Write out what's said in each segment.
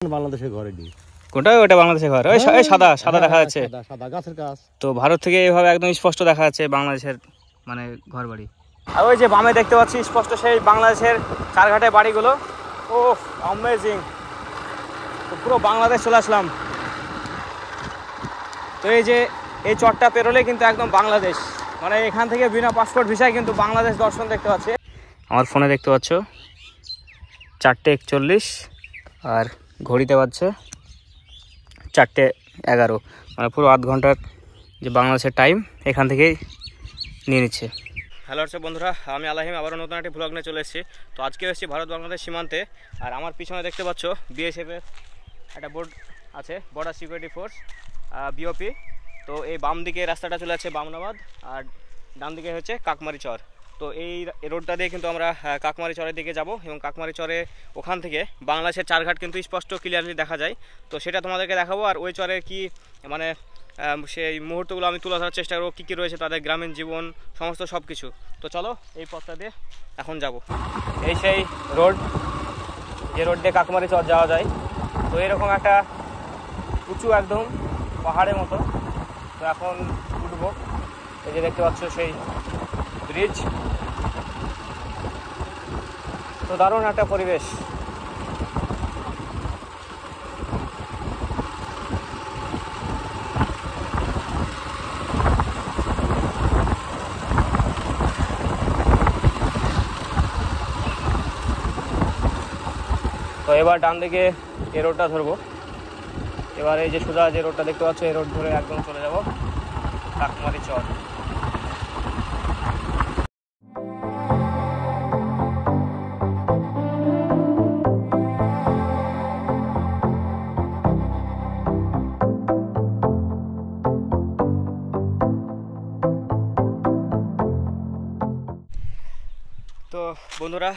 বাংলাদেশের ঘরে নেই। কোনটা? ওটা বাংলাদেশের ঘর, ওই সাদা সাদা দেখা যাচ্ছে। সাদা গাছের গাছ। তো ভারত থেকে এইভাবে একদম স্পষ্ট দেখা যাচ্ছে বাংলাদেশের মানে ঘর বাড়ি। আর ওই যে বামে দেখতে পাচ্ছি স্পষ্ট সেই বাংলাদেশের চারঘাটে বাড়িগুলো। ও অ্যামেজিং! তো পুরো বাংলাদেশ চলে আসলাম। তো এই যে এই চরটা পেরোলে কিন্তু একদম বাংলাদেশ, মানে এখান থেকে বিনা পাসপোর্ট ভিসায় কিন্তু বাংলাদেশ দর্শন দেখতে পাচ্ছে। আমার ফোনে দেখতে পাচ্ছ 4:41 আর ঘড়িতে বাজছে 4:11, মানে পুরো আধ ঘন্টার যে বাংলাদেশের টাইম এখান থেকেই নিয়ে নিচ্ছে। হ্যালো বন্ধুরা, আমি আলাহিম আবারও নতুন একটি ভ্লগ নিয়ে চলে এসেছি। তো আজকে এসেছি ভারত বাংলাদেশ সীমান্তে। আর আমার পিছনে দেখতে পাচ্ছ বিএসএফের একটা বোর্ড আছে, বর্ডার সিকিউরিটি ফোর্স, বিওপি। তো এই বাম দিকে রাস্তাটা চলে আছে বামনাবাদ, আর ডান দিকে হচ্ছে কাকমারি চর। তো এই রোডটা দিয়ে কিন্তু আমরা কাকমারি চরের দিকে যাব, এবং কাকমারি চরে ওখান থেকে বাংলাদেশের চারঘাট কিন্তু স্পষ্ট ক্লিয়ারলি দেখা যায়। তো সেটা তোমাদেরকে দেখাবো। আর ওই চরে কি মানে সেই মুহূর্তগুলো আমি তুলে ধরার চেষ্টা করবো, কী কী রয়েছে তাদের গ্রামীণ জীবন সমস্ত সব কিছু। তো চলো এই পথটা দিয়ে এখন যাব। এই সেই রোড, যে রোড দিয়ে কাকমারি চর যাওয়া যায়। তো এরকম একটা উঁচু একদম পাহাড়ের মতো। তো এখন উঠবো। এই যে দেখতে পাচ্ছ সেই ব্রিজ। তো দারুণ একটা পরিবেশ। তো এবার ডান দিকে এই রোডটা ধরবো। এবার এই যে সোজা যে রোডটা দেখতে পাচ্ছ এই রোড ধরে একদম চলে যাব কাকমারি চর। তো বন্ধুরা,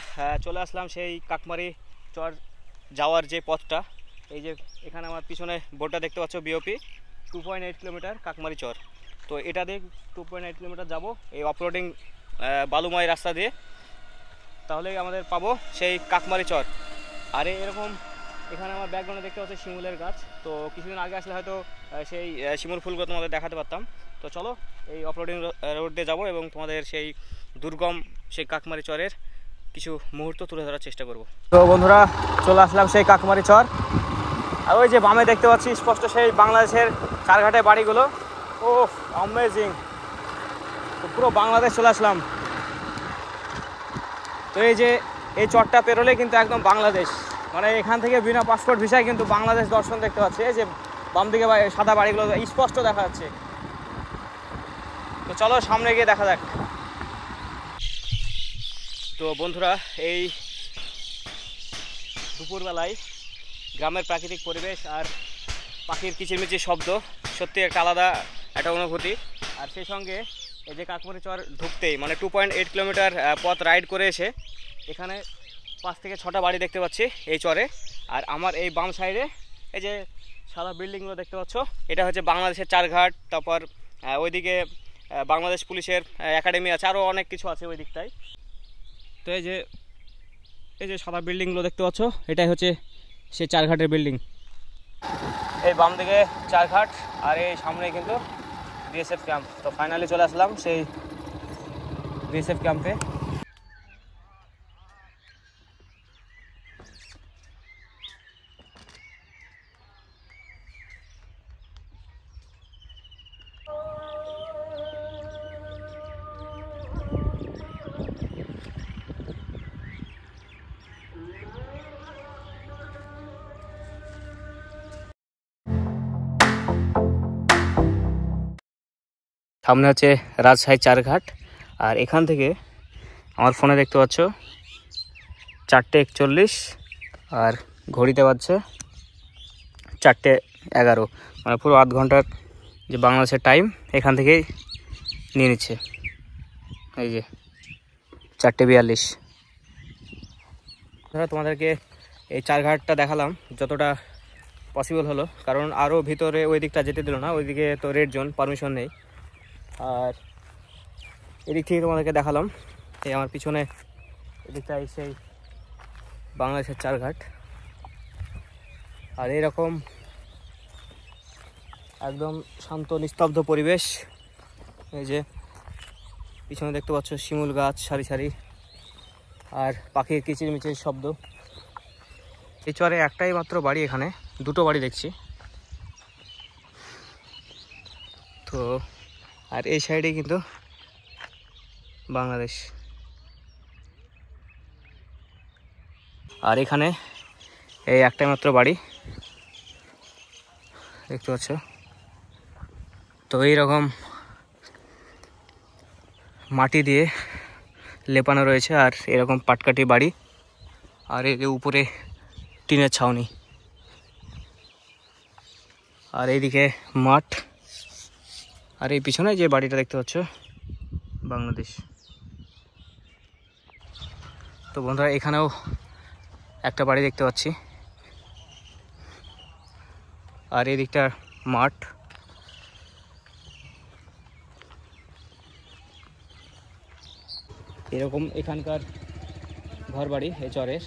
চলে আসলাম সেই কাকমারি চর যাওয়ার যে পথটা। এই যে এখানে আমার পিছনে বোর্ডটা দেখতে পাচ্ছ, বিওপি 2.8 কিলোমিটার কাকমারি চর। তো এটা দিয়ে 2.8 কিলোমিটার যাবো এই অফরোডিং বালুময় রাস্তা দিয়ে। তাহলেই আমাদের পাবো সেই কাকমারি চর। আর এরকম এখানে আমার ব্যাকগ্রাউন্ডে দেখতে পাচ্ছি শিমুলের গাছ। তো কিছুদিন আগে আসলে হয়তো সেই শিমুল ফুলগুলো তোমাদের দেখাতে পারতাম। তো চলো এই অফরোডিং রোড দিয়ে যাবো, এবং তোমাদের সেই দুর্গম সেই কাকমারি চরের কিছু মুহূর্ত তুলে ধরার চেষ্টা করব। তো বন্ধুরা, চলে আসলাম সেই কাকমারি চর। আর ওই যে বামে দেখতে পাচ্ছি স্পষ্ট সেই বাংলাদেশের চারঘাটে বাড়িগুলো। ও অ্যামেজিং! তো পুরো বাংলাদেশ চলে আসলাম। তো এই যে এই চরটা পেরোলে কিন্তু একদম বাংলাদেশ, মানে এখান থেকে বিনা পাসপোর্ট ভিসায় কিন্তু বাংলাদেশ দর্শন দেখতে পাচ্ছে। এই যে বাম দিকে সাদা বাড়িগুলো স্পষ্ট দেখা যাচ্ছে। তো চলো সামনে গিয়ে দেখা যাক। তো বন্ধুরা, এই দুপুরবেলায় গ্রামের প্রাকৃতিক পরিবেশ আর পাখির কিচিরমিচির শব্দ সত্যি একটা আলাদা একটা অনুভূতি। আর সেই সঙ্গে এই যে কাকমারি চর ঢুকতেই মানে 2.8 কিলোমিটার পথ রাইড করে এসে এখানে 5 থেকে 6টা বাড়ি দেখতে পাচ্ছি এই চরে। আর আমার এই বাম সাইডে এই যে সাদা বিল্ডিংগুলো দেখতে পাচ্ছ, এটা হচ্ছে বাংলাদেশের চারঘাট। তারপর ওইদিকে বাংলাদেশ পুলিশের একাডেমি আছে, আরও অনেক কিছু আছে ওই দিকটায়। তো এই যে সাদা বিল্ডিংগুলো দেখতে পাচ্ছ, এটাই হচ্ছে সেই চারঘাটের বিল্ডিং। এই বাম দিকে চারঘাট, আর এই সামনে কিন্তু বিএসএফ ক্যাম্প। তো ফাইনালি চলে আসলাম সেই বিএসএফ ক্যাম্পে। সামনে হচ্ছে রাজশাহী চারঘাট। আর এখান থেকে আমার ফোনে দেখতে পাচ্ছ 4:41 আর ঘড়িতে বাজছে 4:11, মানে পুরো আধ ঘন্টার যে বাংলাদেশের টাইম এখান থেকেই নিয়ে নিচ্ছে। এই যে 4:42। তোমাদেরকে এই চারঘাটটা দেখালাম যতটা পসিবল হলো, কারণ আরও ভিতরে ওই দিকটা যেতে দিল না, ওইদিকে তো রেড জোন, পারমিশন নেই। আর এদিক থেকে তোমাদেরকে দেখালাম এই আমার পিছনে এদিকটাই সেই বাংলাদেশের চারঘাট। আর এরকম একদম শান্ত নিস্তব্ধ পরিবেশ। এই যে পিছনে দেখতে পাচ্ছ শিমুল গাছ সারি সারি, আর পাখির কিচিরমিচির শব্দ। এই চরে একটাই মাত্র বাড়ি, এখানে দুটো বাড়ি দেখছি। তো আর এই সাইডে কিন্তু বাংলাদেশ। আর এখানে এই একটাই মাত্র বাড়ি দেখতে পাচ্ছ। তো এইরকম মাটি দিয়ে লেপানো রয়েছে, আর এরকম পাটকাঠি বাড়ি, আর এর উপরে টিনের ছাউনি। আর এইদিকে মাঠ, আর এই পিছনে যে বাড়িটা দেখতে পাচ্ছ বাংলাদেশ। তো বন্ধুরা এখানেও একটা বাড়ি দেখতে পাচ্ছি, আর এই দিকটা মাঠ। এরকম এখানকার ঘর বাড়ি এই চরের।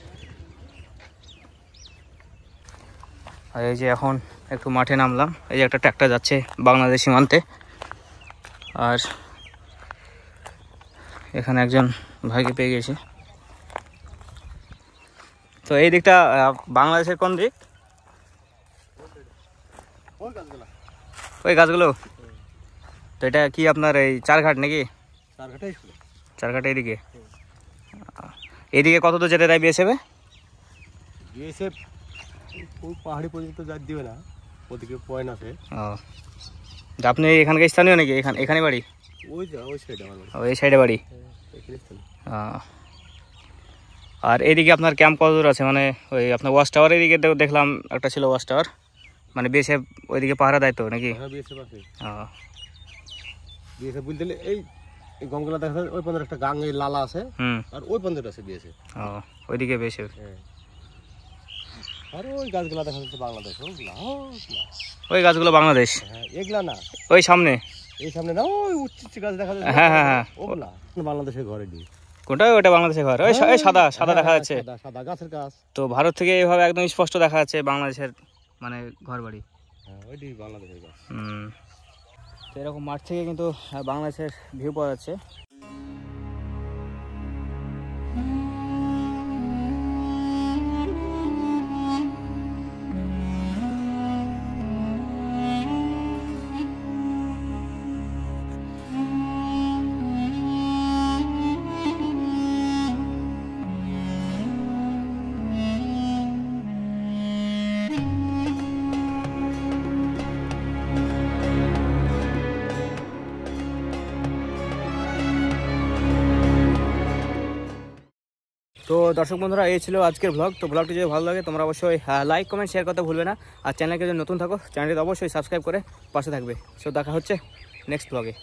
আর এই যে এখন একটু মাঠে নামলাম, এই যে একটা ট্র্যাক্টর যাচ্ছে বাংলাদেশ সীমান্তে। আর এখানে একজন ভাইকে পেয়ে গেছি। তো এই দিকটা বাংলাদেশের কোন দিক? ওই গাছগুলো। তো এটা কি আপনার এই চারঘাট নাকি? চারঘাট এইদিকে। এইদিকে কত তো যেতে দেয় বিএসএফ? বিএসএফ ওই পাহাড়ি পর্যন্ত যা দিবে না, ওদিকে পয়েন্ট আছে। আপনি এখানকার স্থানীয় নাকি? এখানে বাড়ি? ওই সাইডে আমার বাড়ি। ওই সাইডে বাড়ি। আর এইদিকে আপনার ক্যাম্প কত দূর আছে? মানে ওই আপনার ওয়াচ টাওয়ার এদিকে দেখলাম একটা ছিল ওয়াচ টাওয়ার, মানে বিএসএফ ওইদিকে পাহারা দেয় তো নাকি? বিএসএফ আছে। বিএসএফ বলতে এই গঙ্গলা দেখা যায়, ওই পর্যন্ত একটা গাং লালা আছে, আর ওই পর্যন্ত আছে বিএসএফ। ওইদিকে বিএসএফ। আর ওই গাছগুলা দেখা যাচ্ছে বাংলাদেশ। ওই গাছগুলো বাংলাদেশ? এগুলা না, ওই সামনে, এই সামনে না, ওই উচ্চ গাছ দেখা যাচ্ছে। হ্যাঁ হ্যাঁ হ্যাঁ, ওগুলা বাংলাদেশের ঘরে দিই। কোনটা? ওটা বাংলাদেশের ঘর, ওই সাদা সাদা দেখা যাচ্ছে। সাদা গাছের গাছ। তো ভারত থেকে এইভাবে একদম স্পষ্ট দেখা যাচ্ছে বাংলাদেশের মানে ঘর বাড়ি। ওইটি বাংলাদেশের গাছ। তো এরকম মাঠ থেকে কিন্তু বাংলাদেশের ভিউ পাওয়া যাচ্ছে। তো দর্শক বন্ধুরা, এই ছিল আজকের ব্লগ। তো ব্লগটি যদি ভালো লাগে তোমরা অবশ্যই লাইক কমেন্ট শেয়ার করতে ভুলবে না। আর চ্যানেলকে যদি নতুন থাকো চ্যানেলটি অবশ্যই সাবস্ক্রাইব করে পাশে থাকবে। সো দেখা হচ্ছে নেক্সট ব্লগে।